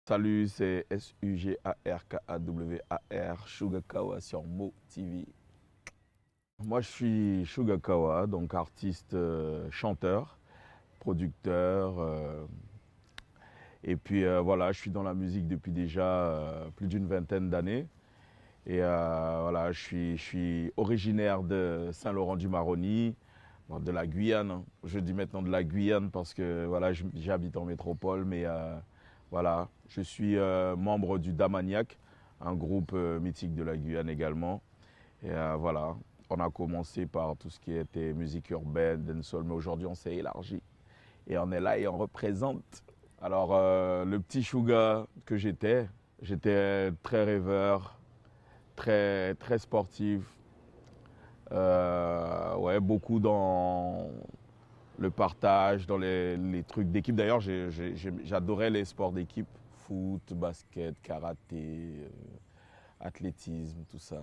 Salut, c'est Sugarkawar, Sugakawa sur Mo TV. Moi, je suis Sugakawa, donc artiste, chanteur, producteur. Et puis voilà, je suis dans la musique depuis déjà plus d'une vingtaine d'années. Et voilà, je suis originaire de Saint-Laurent-du-Maroni, bon, de la Guyane, hein. Je dis maintenant de la Guyane parce que voilà, j'habite en métropole, mais voilà, je suis membre du Damaniac, un groupe mythique de la Guyane également. Et voilà, on a commencé par tout ce qui était musique urbaine, dancehall, mais aujourd'hui on s'est élargi. Et on est là et on représente. Alors, le petit Suga que j'étais très rêveur, très sportif. Ouais, beaucoup dans le partage, dans les trucs d'équipe. D'ailleurs, j'adorais les sports d'équipe, foot, basket, karaté, athlétisme, tout ça.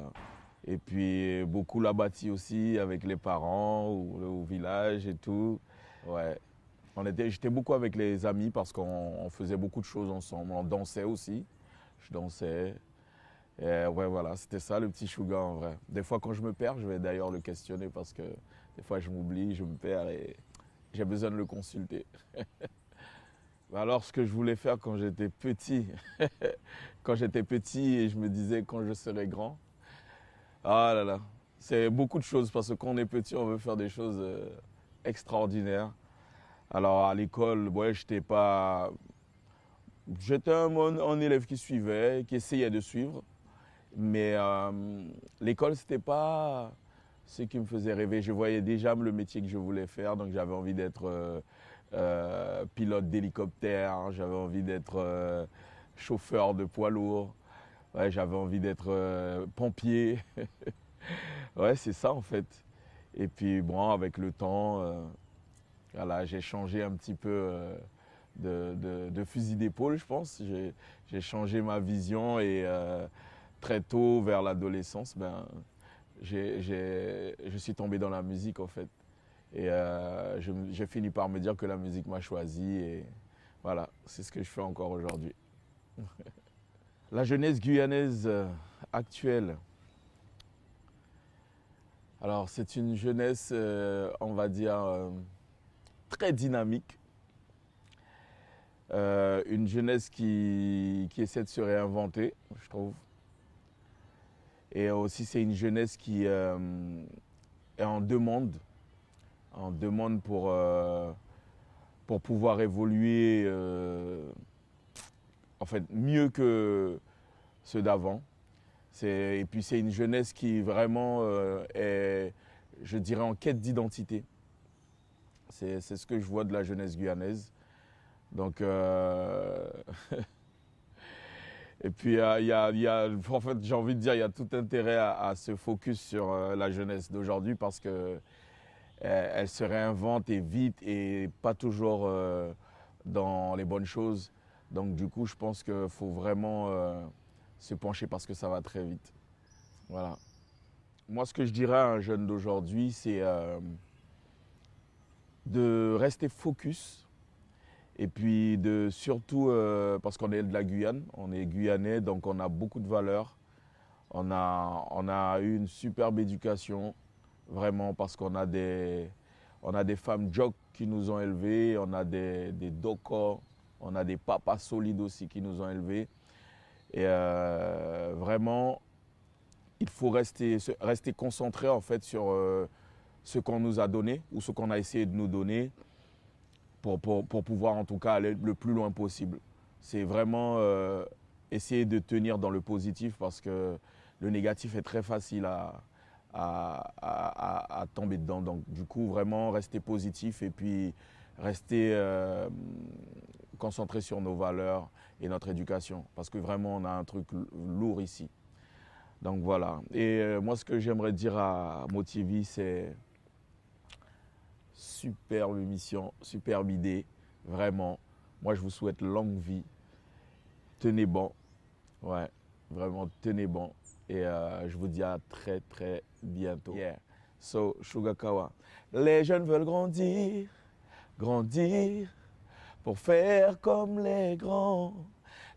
Et puis beaucoup la bâti aussi avec les parents au village et tout. Ouais. J'étais beaucoup avec les amis parce qu'on faisait beaucoup de choses ensemble. On dansait aussi. Je dansais. Et ouais, voilà, c'était ça le petit Suga en vrai. Des fois, quand je me perds, je vais d'ailleurs le questionner parce que des fois, je m'oublie, je me perds et j'ai besoin de le consulter. Alors, ce que je voulais faire quand j'étais petit, quand j'étais petit et je me disais quand je serai grand, ah là là, c'est beaucoup de choses parce que quand on est petit, on veut faire des choses extraordinaires. Alors, à l'école, ouais, j'étais un élève qui suivait, qui essayait de suivre. Mais l'école, c'était pas ce qui me faisait rêver. Je voyais déjà le métier que je voulais faire, donc j'avais envie d'être pilote d'hélicoptère, j'avais envie d'être chauffeur de poids lourd, ouais, j'avais envie d'être pompier. Ouais, c'est ça en fait. Et puis bon, avec le temps, voilà, j'ai changé un petit peu de fusil d'épaule, je pense. J'ai changé ma vision et très tôt, vers l'adolescence, je suis tombé dans la musique en fait. Et j'ai fini par me dire que la musique m'a choisi et voilà, c'est ce que je fais encore aujourd'hui. La jeunesse guyanaise actuelle, alors c'est une jeunesse, on va dire, très dynamique. Une jeunesse qui essaie de se réinventer, je trouve. Et aussi c'est une jeunesse qui est en demande pour pouvoir évoluer en fait mieux que ceux d'avant. Et puis c'est une jeunesse qui vraiment est, je dirais, en quête d'identité. C'est ce que je vois de la jeunesse guyanaise. Donc, et puis en fait, j'ai envie de dire, il y a tout intérêt à se focus sur la jeunesse d'aujourd'hui parce que elle se réinvente et vite et pas toujours dans les bonnes choses. Donc du coup, je pense qu'il faut vraiment se pencher parce que ça va très vite. Voilà. Moi, ce que je dirais à un jeune d'aujourd'hui, c'est de rester focus et puis de surtout, parce qu'on est de la Guyane, on est guyanais, donc on a beaucoup de valeurs. On a eu une superbe éducation, vraiment, parce on a des femmes jock qui nous ont élevés, on a des dokos, on a des papas solides aussi qui nous ont élevés. Et vraiment, il faut rester concentré en fait sur ce qu'on nous a donné ou ce qu'on a essayé de nous donner pour pouvoir en tout cas aller le plus loin possible. C'est vraiment essayer de tenir dans le positif parce que le négatif est très facile à tomber dedans. Donc du coup, vraiment rester positif et puis rester concentré sur nos valeurs et notre éducation. Parce que vraiment, on a un truc lourd ici. Donc voilà. Et moi, ce que j'aimerais dire à Motivi, c'est superbe émission, superbe idée, vraiment. Moi, je vous souhaite longue vie. Tenez bon. Ouais, vraiment, tenez bon. Et je vous dis à très, très bientôt. Yeah. So, Sugakawa. Les jeunes veulent grandir, grandir, pour faire comme les grands.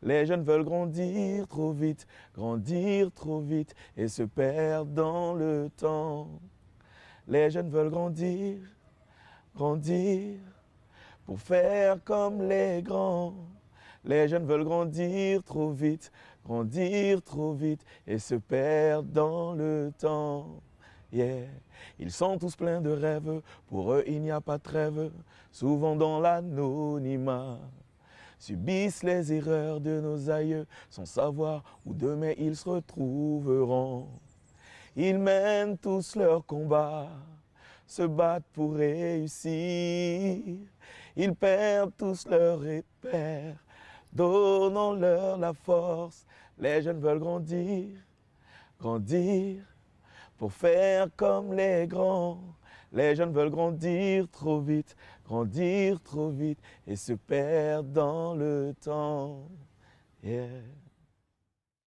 Les jeunes veulent grandir trop vite et se perdent dans le temps. Les jeunes veulent grandir pour faire comme les grands. Les jeunes veulent grandir trop vite et se perdent dans le temps. Yeah. Ils sont tous pleins de rêves, pour eux il n'y a pas de trêve, souvent dans l'anonymat. Subissent les erreurs de nos aïeux, sans savoir où demain ils se retrouveront. Ils mènent tous leur combat, se battent pour réussir. Ils perdent tous leurs repères, donnons-leur la force. Les jeunes veulent grandir pour faire comme les grands. Les jeunes veulent grandir trop vite et se perdent dans le temps. Yeah.